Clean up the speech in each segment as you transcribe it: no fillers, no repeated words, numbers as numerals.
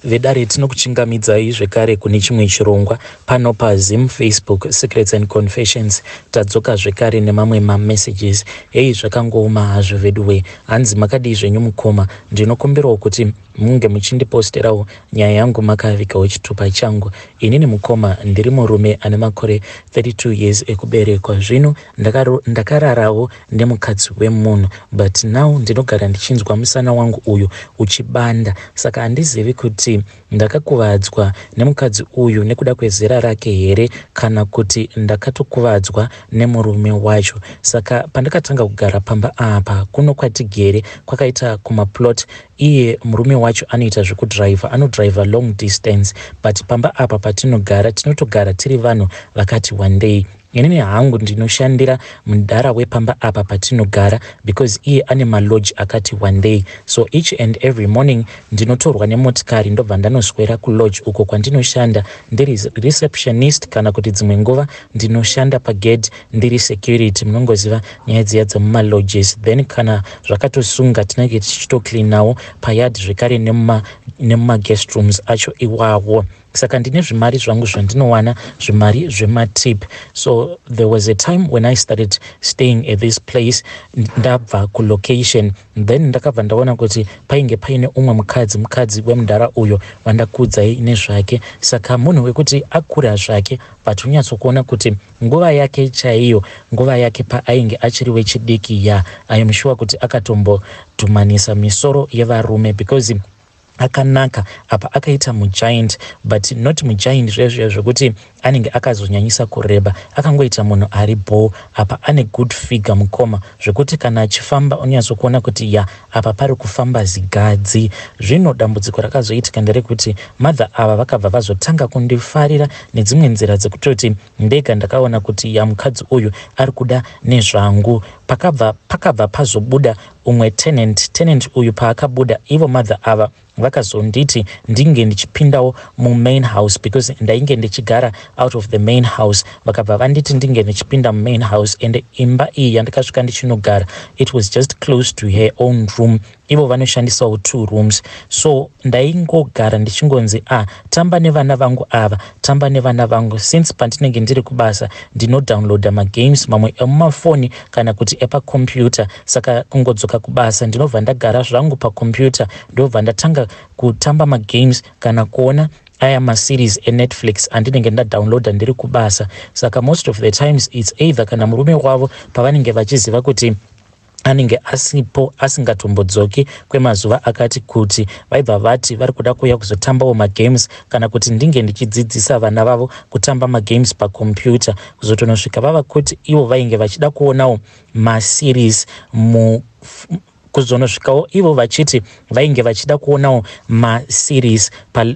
vedare tinokuchingamidzai zvekare kune chimwe chirongwa pano paZim Facebook Secrets and Confessions. Tadzoka zvekare nemamwe mamessages. Hei zvakangooma hazvo veduwe, hanzi makadii zvenyu mukoma, ndinokumbirawo kuti munge muchindiposterawo nyaya yangu makavikawo chitupa changu. Inini mukoma ndiri murume ane makore 32 years ekuberekwa. Zvino ndakararawo nemukadzi wemunhu, but now ndinogara ndichinzwa musana wangu uyu uchibanda. Saka handizivi kuti ndakakuvadzwa nemukadzi uyu nekuda kwezera rake here kana kuti ndakatokuvadzwa nemurume wacho. Saka pandakatanga kugara pamba apa kuno kwatigere kwakaita kumaplot, iye murume wacho anoita zvekudriva, anodriva long distance, but pamba apa patinogara tinotogara tiri vanhu vakati one day. Inini hangu ndinoshandira mudhara wepamba apa patinogara because iye ane malodge akati one day. So each and every morning ndinotorwa nemotikari ndobva ndanoswera kulodge uko kwandinoshanda ndiri receptionist, kana kuti dzimwe nguva ndinoshanda pagate ndiri security. Munongoziva nyaya dziya dzemumalodges. Then kana zvakatosunga tinenge tichitocleanawo payard zvekare nemuma guest rooms acho iwawo. Saka ndine zvimari zvangu zvandinowana, zvimari zvematip. So there was a time when I started staying at this place, ndabva kulocation, then ndakabva ndaona kuti painge paine umwe mukadzi wemudhara uyo wandakudzai nezvake. Saka munhu wekuti akura zvake, but unyatsokuona kuti nguva yake chaiyo, nguva yake paainge achiri wechidiki, I am sure kuti akatombotumanisa misoro yevarume because akanaka apa akaita mugiant, but not mugiant zvezvo zvekuti anenge akazonyanyisa kureba. Akangoita munhu ari bo apa ane good figure mukoma, zvekuti kana achifamba unyatsokuona kuti apa pari kufamba zigadzi. Zvino dambudziko rakazoitika nderekuti mother ava vakabva vazotanga kundifarira nedzimwe nzira dzekutoti ndega ndakaona kuti mukadzi uyu ari kuda nezvangu. Pakabva pazobuda umwe tenant uyu paakabuda, ivo mother ava vakazonditi ndinge ndichipindawo mu main house because ndainge ndichigara out of the main house. Vakabva vanditi ndinge ndichipinda mu main house, and imba iyi yandikasvika ndichinogara, it was just close to her own room. Ivo vanoshandisawo 2 rooms. So ndaingogara ndichingonzi tamba nevana vangu ava, tamba nevana vangu. Since pandinenge ndiri kubasa ndinodownloada magames mamwe emumafoni kana kuti epakompyuta. Saka kungodzoka kubasa ndinobva ndagara zvangu pakompyuta, ndobva ndatanga kutamba magames kana kuona aya maseries eNetflix andinenge ndadownloada ndiri kubasa. Saka most of the times it's either kana murume wavo pavanenge vachiziva kuti anenge asipo, asingatombodzoki kwemazuva akati kuti vaibva vati vari kuda kuuya kuzotambawo magames, kana kuti ndinge ndichidzidzisa vana vavo kutamba magames pakompyuta, kuzotonosvika vava kuti ivo vainge vachida kuonawo maseries kuzonosvikawo ivo vachiti vainge vachida kuonawo maseries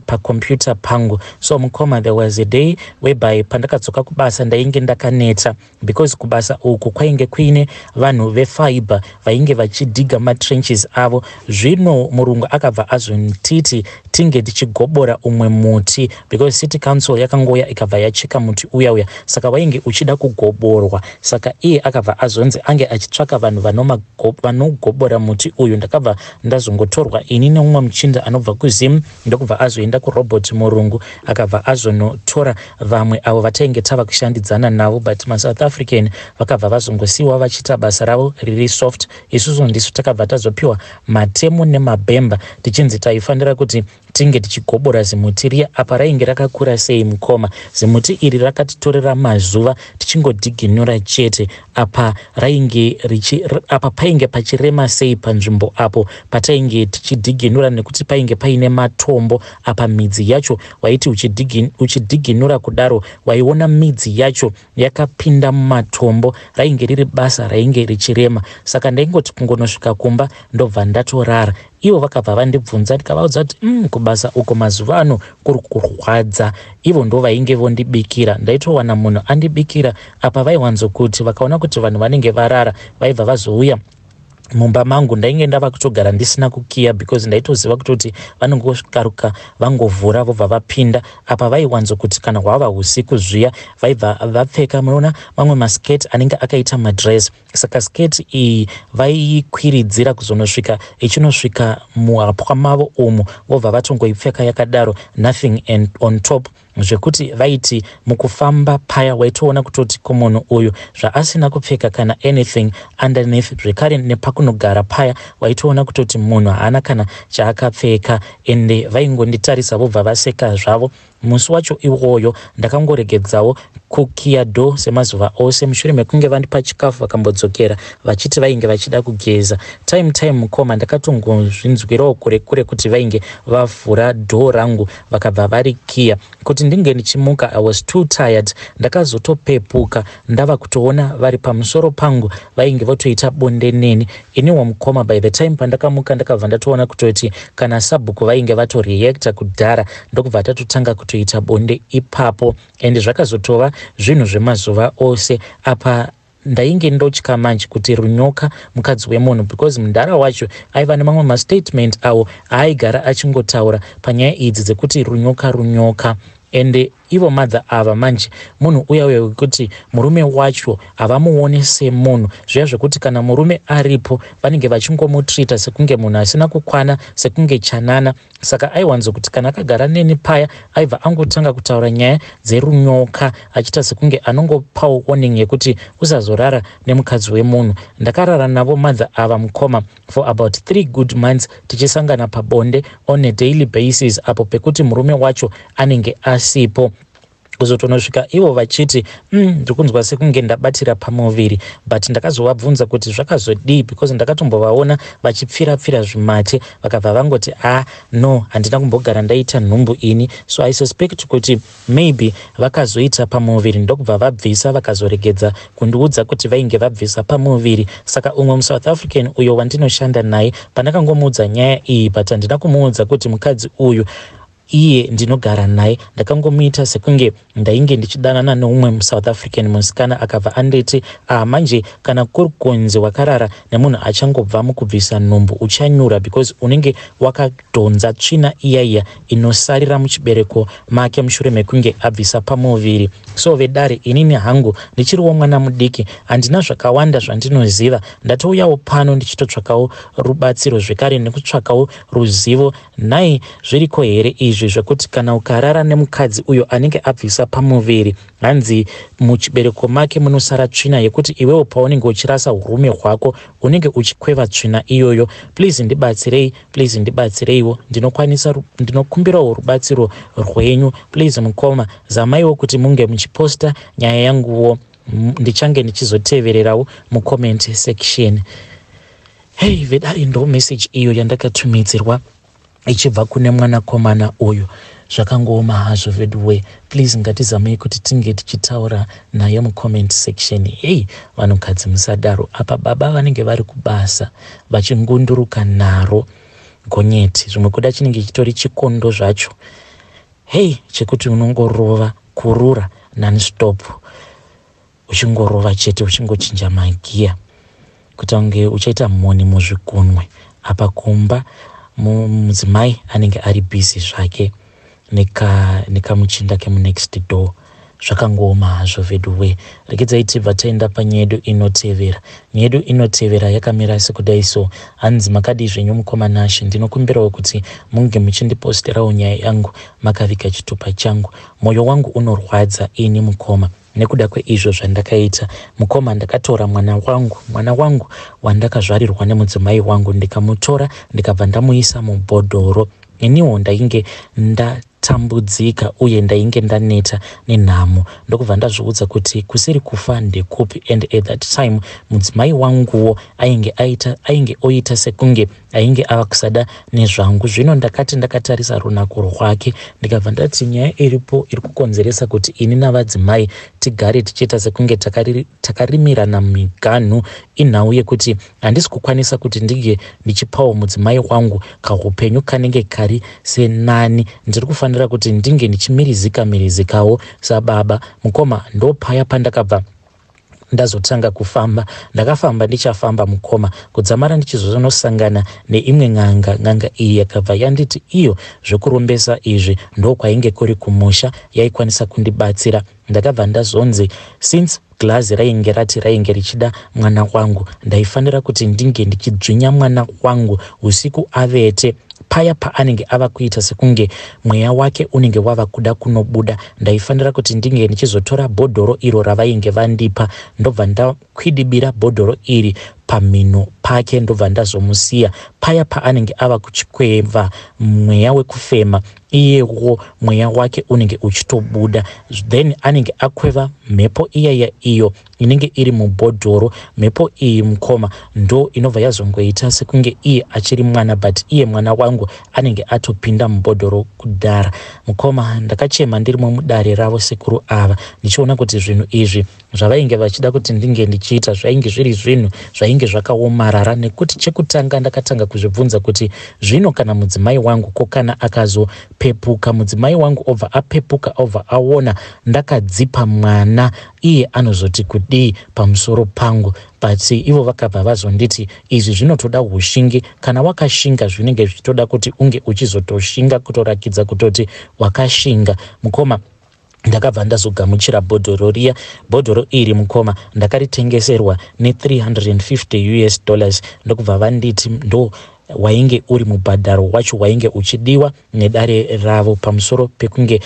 pakompyuta pangu. So mukoma, there was a day whereby pandakadzoka kubasa ndainge ndakaneta because kubasa uku kwainge kuine vanhu vefiber vainge vachidhiga matrenches avo. Zvino murungu akabva azonditi tinge tichigobora umwe muti because city council yakangouya ikabva yacheka muti uya, saka wainge uchida kugoborwa. Saka iye akabva azonzi ange achitsvaka vanhu vanogobora muti uyu. Ndakabva ndazongotorwa ini neumwe muchinda anobva kuZim, ndokubva azoenda kurobot murungu akabva azonotora vamwe avo vatainge tava kushandidzana navo, but maSouth African vakabva vazongosiwa vachiita basa ravo riri soft. Isusu ndisu takabva tazopiwa matemo nemabhemba tichinzi taifanira kuti tinge tichigobora zimuti riya. Apa rainge rakakura sei mukoma? Zimuti iri rakatitorera mazuva tichingodhiginura chete. Apa painge pachirema sei panzvimbo apo patainge tichidhiginura, nekuti painge paine matombo. Apa midzi yacho waiti uchidhiginura kudaro waiona midzi yacho yakapinda mumatombo. Rainge riri basa rainge richirema. Saka ndaingoti kungonosvika kumba ndobva ndatorara. Ivo vakabva vandibvunza, ndikavaudza kuti kubasa uko mazuva ano kuri kurwadza. Ivo ndo vainge vondibikira, ndaitowana munhu andibikira. Apa vaiwanzokuti vakaona kuti vanhu vanenge varara vaibva vazouya mumba mangu ndainge ndava kutogara ndisina kukiya because ndaitoziva kutoti vanongosvikaruka vangovhura vobva vapinda apa vaiwanzo kuti kana hwava usiku zviya vaibva vapfeka munoona mamwe masketi anenge akaita madress saka sketi iyi vaikwiridzira kuzonosvika ichinosvika muhapwa mavo umu vobva vatongoipfeka yakadaro nothing and on top zvekuti vaiti mukufamba paya waitoona kutoti komunhu uyu zvaasina kupfeka kana anything underneath zvekare nepakunogara paya waitoona kutoti munhu haana kana chaakapfeka ende vaingonditarisa vobva vaseka zvavo. Musi wacho iwoyo ndakangoregedzawo kukiya do semazuva ose mushure mekunge vandipa chikafu vakambodzokera vachiti vainge vachida kugeza. Time mukoma ndakatongozvinzwirawo kure kure kuti vainge vavhura do rangu vakabva varikiya. Kuti ndinge ndichimuka I was too tired, ndakazotopepuka ndava kutoona vari pamusoro pangu vainge votoita bonde neni. Iniwo mukoma by the time pandakamuka ndakabva ndatoona kutoti kana sabhuku vainge vatoreacta kudhara ndokubva tatotanga kutoita bonde ipapo ende zvakazotova zvinhu zvemazuva ose apa ndainge ndotya manje kuti runyoka mukadzi wemunhu because mudhara wacho aiva nemamwe mastatement awo aigara achingotaura panyaya idzi dzekuti runyoka ende ivo madza ava manje munhu uya wekuti murume wacho havamuone semunhu zviya zvekuti kana murume aripo vanenge vachingomutrita sekunge munhu asina kukwana sekunge chanana. Saka aiwanzo kuti kana akagara neni paya aibva angotanga kutaura nyaya dzerunyoka achita sekunge anongopawo warning yekuti usazorara nemukadzi wemunhu. Ndakarara navo madza ava mukoma for about 3 good months tichisangana pabonde on a daily basis apo pekuti murume wacho anenge asipo. Kuzotonosvika ivo vachiti ndikunzwa sekunge ndabatira pamuviri but ndakazovabvunza kuti zvakazodii because ndakatombovaona vachipfira zvimate vakabva vangoti no handina kumbogara ndaita nhumbu ini, so I suspect kuti maybe vakazoita pamuviri ndokubva vabvisa vakazoregedza kundiudza kuti vainge vabvisa pamuviri. Saka umwe muSouth African uyo wandinoshanda naye pandakangomuudza nyaya iyi but handina kumuudza kuti mukadzi uyu iye ndinogara naye ndakangomuita sekunge ndainge ndichidanana neumwe muSouth African musikana akabva anditi manje kana kuri kunzi wakarara nemunhu achangobva mukubvisa nhumbu uchanyura because unenge wakadhonza tsvina iyaiya inosarira muchibereko make mushure mekunge abvisa pamuviri. So vedare inini hangu ndichiriwo mwana mudiki handina zvakawanda zvandinoziva, ndatouyawo pano ndichitotsvakawo rubatsiro zvekare nekutsvakawo ruzivo. Nhai zviriko here izvi zvekuti kana ukarara nemukadzi uyo anenge abvisa pamuviri hanzi muchibereko make munosara tsvina yekuti iwewo paunenge uchirasa urume hwako unenge uchikweva tsvina iyoyo? Please ndibatsireiwo, ndinokumbirawo rubatsiro rwenyu. Please mukoma zamaiwo kuti munge muchiposta nyaya yanguwo ndichange ndichizotevererawo mucomment section. Hey vedari ndo message iyo yandakatumidzirwa ichibva kune mwanakomana uyu. Zvakangooma hazvo vedwe, please ngatizamei kuti tinge tichitaura naye mucomment section. Hey vanhukadzi musadaro, apa baba vanenge vari kubasa vachingunduruka naro gonyeti zvimwe kuda chinenge chitori chikondo zvacho. Hey chekuti unongorova kurura non-stop uchingorova chete uchingochinja magiya kuti unge uchaita moni muzvigunwe. Apa kumba mudzimai anenge ari busy zvake nekamuchinda kemunext door. Zvakangooma hazvo vedwe. Regedzai tibva taenda panyedu inotevera. Nyedu inotevera yakamira sekudai so. Hanzi makadi zvenyu mukomanashe, ndinokumbirawo kuti munge muchindiposterawo nyaya yangu makavika chitupa changu. Moyo wangu unorwadza ini mukoma nekuda kweizvo zvandakaita. Mukoma ndakatora mwana wangu wandakazvarirwa nemudzimai wangu ndikamutora ndikabva ndamuisa mubhodhoro. Iniwo ndainge ndatambudzika uye ndainge ndaneta nenhamo ndokubva ndazviudza kuti kusiri kufa ndekupi, and at that time mudzimai wanguwo ainge oita sekunge ainge ava kusada nezvangu. Zvino ndakati ndakatarisa runako rwake ndikabva ndati nyaya iripo iri kukonzeresa kuti ini navadzimai tigare tichiita sekunge takarimirana miganhu inhau yekuti handisi kukwanisa kuti ndige ndichipawo mudzimai wangu kaupenyu kanenge kari senani. Ndiri kufanira kuti ndinge ndichimirizikawo sababa. Mukoma ndopaya pandakabva ndazotanga kufamba. Ndakafamba ndichafamba mukoma kudzamara ndichizonosangana neimwe n'anga iyi yakabva yanditi iyo zvekurumbesa izvi ndo kwainge kuri kumusha yaikwanisa kundibatsira. Ndakabva ndazonzi since glazi rainge richida mwana wangu ndaifanira kuti ndinge ndichidzvinya mwana wangu usiku avete paya paanenge ava kuita sekunge mweya wake unenge wava kuda kunobuda. Ndaifanira kuti ndinge ndichizotora bhodhoro iro ravainge vandipa ndobva ndakwidibira bhodhoro iri pamino pake ndobva ndazomusiya paya paanenge ava kuchikweva mweya wekufema iyewo mweya wake unenge uchitobuda. Then anenge akweva mhepo iya iyo inenge iri mubhodhoro. Mhepo iyi mukoma ndo inobva yazongoita sekunge iye achiri mwana but iye mwana wangu anenge atopinda mubhodhoro kudhara. Mukoma ndakachema ndiri mudare ravo sekuru ava ndichiona kuti zvinhu izvi zvavainge vachida kuti ndinge ndichiita zvainge zviri zvinhu zvainge zvakaomarara, nekuti chekutanga ndakatanga kuzvibvunza kuti zvino kana mudzimai wangu ko kana akazopepuka mudzimai wangu obva apepuka obva aona ndakadzipa mwana iye anozoti kudii pamusoro pangu. But ivo vakabva vazonditi izvi zvinotoda ushingi, kana wakashinga zvinenge zvichitoda kuti unge uchizotoshinga kutorakidza kutoti wakashinga. Mukoma ndakabva ndazogamuchira bhodhoro riya. Bhodhoro iri mukoma ndakaritengeserwa $350 ndokubva vanditi ndo wainge uri mubhadharo wacho wainge uchidiwa nedare ravo pamusoro pekunge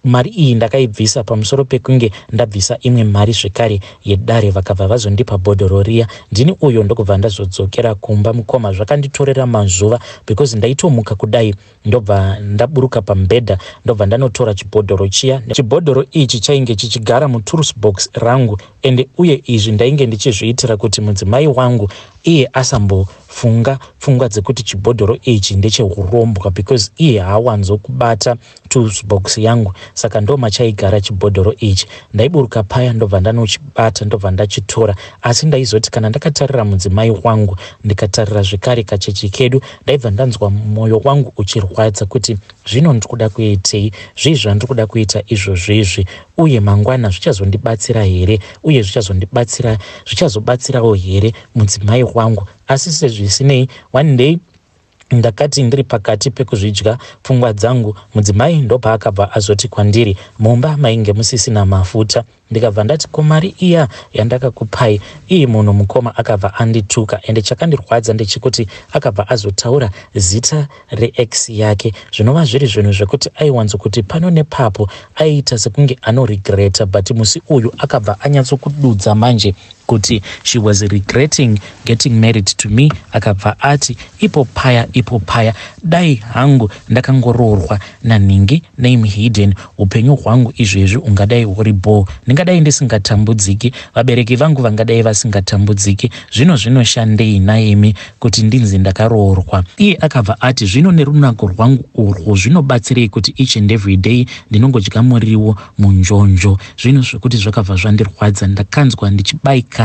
mari iyi ndakaibvisa pamusoro pekunge ndabvisa imwe mari zvekare yedare. Vakabva vazondipa bhodhoro riya. Ndini uyo ndokubva ndazodzokera kumba mukoma. Zvakanditorera mazuva because ndaitomuka kudai ndobva ndaburuka pambedha ndobva ndanotora chibhodhoro chiya. Chibhodhoro ichi chainge chichigara mutools box rangu ende uye izvi ndainge ndichizviitira kuti mudzimai wangu iye asambofunga pfungwa dzekuti chibhodhoro ichi ndechehurombwa because iye haawanzokubata tools box yangu, saka ndo machaigara chibhodhoro ichi. Ndaiburuka paya ndobva ndanochibata ndobva ndachitora, asi ndaizoti kana ndakatarira mudzimai wangu ndikatarira zvekare kachechi kedu ndaibva ndanzwa mwoyo wangu uchirwadza kuti zvino ndikuda kuitei, zvii zvandikuda kuita izvozvizvi uye mangwana zvichazondibatsira here uye zvichazobatsirawo here mudzimai wangu. Asi sezvisinei one day ndakati ndiri pakati pekuzvidya pfungwa dzangu mudzimai ndopa akabva azoti kwandiri mumba mainge musisina mafuta. Ndikabva ndati ko mari iya yandakakupai iyi munhu mukoma akabva andituka ende chakandirwadza ndechekuti akabva azotaura zita reex yake zvinova zviri zvinhu zvekuti aiwanzokuti pano nepapo aiita sekunge anoregreta but musi uyu akabva anyatsokududza manje kuti she was regretting getting married to me. Akabva ati ipo paya dai hangu ndakangoroorwa naningi name hidden upenyu hwangu izvezvi ungadai huribo, ndingadai ndisingatambudziki, vabereki vangu vangadai vasingatambudziki, zvino zvinoshandei naimi kuti ndinzi ndakaroorwa. Iye akabva ati zvino nerunako rwangu urwo zvinobatsirei kuti each and every day ndinongodya muriwo munjonjo. Zvino zvekuti zvakabva zvandirwadza ndakanzwa ndichibaikana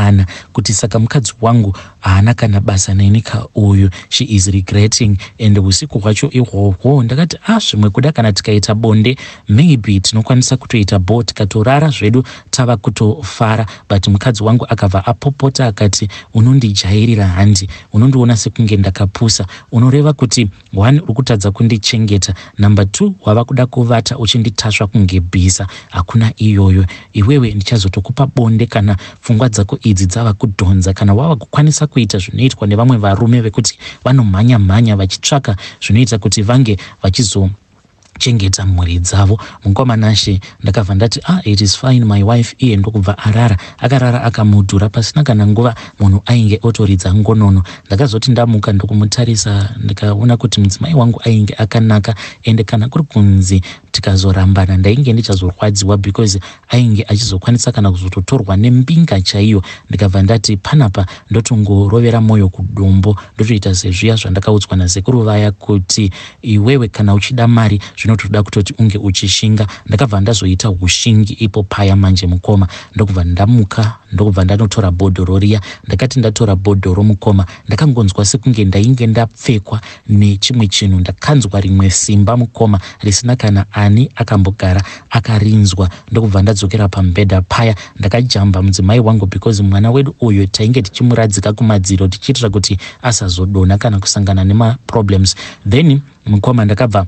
kuti saka mukadzi wangu haana kana basa nenyika uyu, she is regretting. And usiku hwacho ihwohwo ndakati zvimwe kuda kana tikaita bonde maybe tinokwanisa kutoita bo tikatorara zvedu tava kutofara. But mukadzi wangu akabva apopota akati unondijairira handi, unondiona sekunge ndakapusa, unoreva kuti 1 uri kutadza kundichengeta, number 2 wava kuda kuvata uchinditasva kunge bhisa. Hakuna iyoyo, iwewe ndichazotokupa bonde kana pfungwa dzako idzi dzava kudhonza, kana wava kukwanisa kuita zvinoitwa nevamwe varume vekuti vanomhanya vachitsvaka zvinoita kuti vange vachizochengeta mhuri dzavo. Mukomanashe ndakabva ndati it is fine my wife. Iye ndokubva akarara akamudhura pasina kana nguva munhu ainge otoridza ngonono. Ndakazoti ndamuka ndokumutarisa ndikaona kuti mudzimai wangu ainge akanaka ende kana kuri kunzi tikazorambana ndainge ndichazorwadziwa because ainge achizokwanisa kana kuzototorwa nembinga chaiyo. Ndikabva ndati panapa ndotongorovera moyo kudombo ndotoita sezviya zvandakaudzwa nasekuru vaya kuti iwewe kana uchida mari zvinotoda kutoti unge uchishinga. Ndakabva ndazoita ushingi ipo paya manje mukoma. Ndokubva ndamuka ndokubva ndanotora bhodhoro riya. Ndakati ndatora bhodhoro mukoma ndakangonzwa sekunge ndainge ndapfekwa nechimwe chinhu, ndakanzwa rimwe simba mukoma risina kana ndiani akambogara akarinzwa. Ndokubva ndadzokera pambedha paya ndakajamba mudzimai wangu because mwana wedu uyu tainge tichimuradzika kumadziro tichiitira kuti asazodona kana kusangana nemaproblems. Then mukoma ndakabva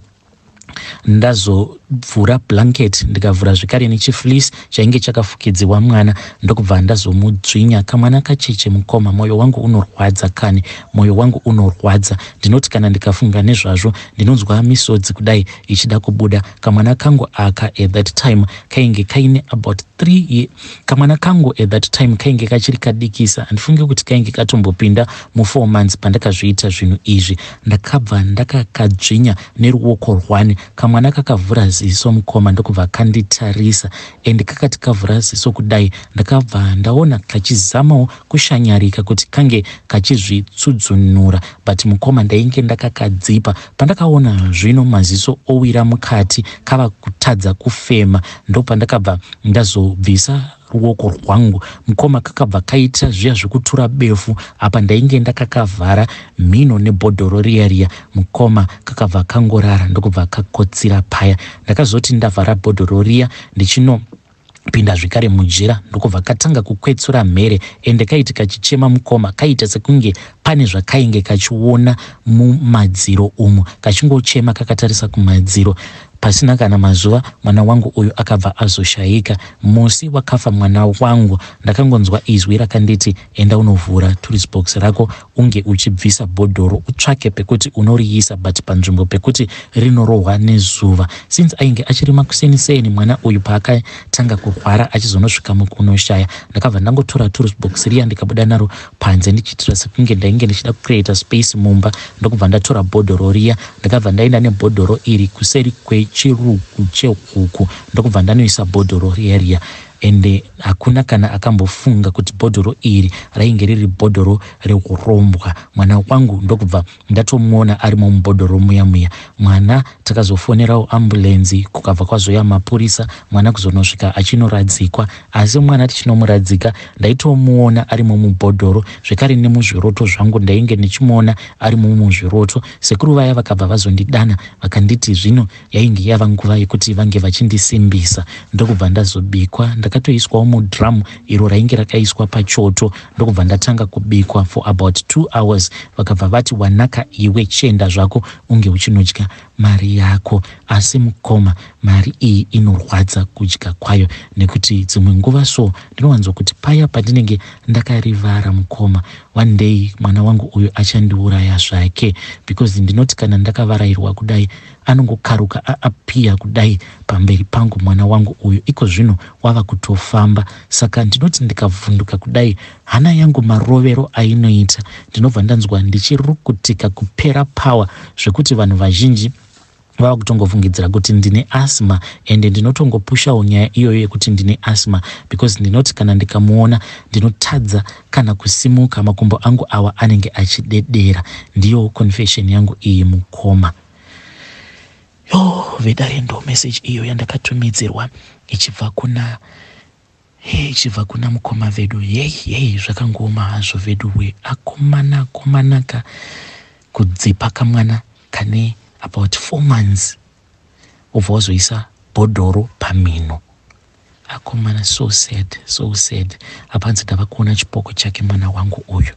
ndazovhura blanket ndikavhura zvekare nechifleece chainge chakafukidziwa mwana ndokubva ndazomudzvinya. Kamwana kacheche mukoma, moyo wangu unorwadza kani, moyo wangu unorwadza. Ndinoti kana ndikafunga nezvazvo ndinonzwa misodzi kudai ichida kubuda. Kamwana kangu aka at that time kainge kaine about 3 years. Kamwana kangu at that time kainge kachiri kadikisa, andifunge kuti kainge katombopinda mu4 months pandakazviita zvinhu izvi. Ndakabva ndakakadzvinya neruoko rwani. Kamwana kakavhura ziso mukoma ndokubva kanditarisa, and kakati kavhura ziso kudai ndakabva ndaona kachizamawo kushanyarika kuti kange kachizvitsudzunura, but mukoma ndainge ndakakadzipa. Pandakaona zvino maziso owira mukati kava kutadza kufema, ndopandakabva ndazobvisa ruoko rwangu. Mukoma kakabva kaita zviya zvekutura befu, apa ndainge ndakakavhara mhino nebhodhoro riya. Mukoma kakabva kangorara ndokubva kakotsira paya. Ndakazoti ndavhara bhodhoro riya ndichinopinda zvekare mujira ndokubva katanga kukwetsura mhere, ende kaiti kachichema mukoma kaita sekunge pane zvakainge kachiona mumadziro umu, kachingochema kakatarisa kumadziro. Pasina kana mazuva mwana wangu uyu akabva azoshayika. Musi wakafa mwana wangu ndakangonzwa izwi rakanditi enda unovhura tourist box rako unge uchibvisa bhodhoro utsvake pekuti unoriisa, but panzvimbo pekuti rinorohwa nezuva. Since ainge achiri makuseniseni mwana uyu paakatanga kurwara achizonosvika mukunoshaya, ndakabva ndangotora tourist box riya ndikabuda naro panze ndichitira sekunge ndainge ndichida kucreata space mumba. Ndokubva ndatora bhodhoro riya ndakabva ndaenda nebhodhoro iri kuseri chirugu chehuku ndokubva ndanoisa bhodhoro riya. Ende hakuna kana akambofunga kuti bhodhoro iri rainge riri bhodhoro rekurombwa. Mwana wangu ndokubva ndatomuona ari mubhodhoro muya. Mwana takazofonerawo ambulenzi, kukabva kwazoya mapurisa, mwana kuzonosvika achinoradzikwa. Asi mwana tichinomuradzika ndaitomuona ari mubhodhoro, zvekare nemuzviroto zvangu ndainge ndichimuona ari muzviroto. Sekuru vaya vakabva vazondidana vakanditi zvino yainge yava nguva yekuti vange vachindisimbisa. Ndokubva ndazobikwa, ndakatoiswawo mudrum iro rainge rakaiswa pachoto, ndokubva ndatanga kubikwa for about 2 hours. Vakabva vati wanaka iwe chenda zvako unge uchinodya mari yako. Asi mukoma, mari iyi inorwadza kudya kwayo, nekuti dzimwe nguva so ndinowanzo kuti paya pandinenge ndakarivara mukoma, one day mwana wangu uyu achandiuraya zvake, because ndinoti kana ndakavarairwa kudai anongokaruka aapia kudai pamberi pangu mwana wangu uyu, iko zvino wava kutofamba. Saka ndinoti ndikavhunduka kudai hana yangu marovero ainoita, ndinobva ndanzwa ndichirukutika kupera power zvekuti vanhu vazhinji vava kutongofungidzira kuti ndine asthma, ende ndinotongopushawo nyaya iyoyo yekuti ndine asthma because ndinoti kana ndikamuona ndinotadza kana kusimuka, makumbo angu awa anenge achidedera. Ndiyo confession yangu iyi mukoma. Vedare ndo message iyo yandakatumidzirwa ichibva kuna mukoma vedu. Zvakangoma hazvo vedu we akomanaka kudzipa kamwana kane about 4 months ubva wazoisa bhodhoro pamhino. Akomana, so sad. Apanzi ndava kuona chipoko chake mwana wangu uyu.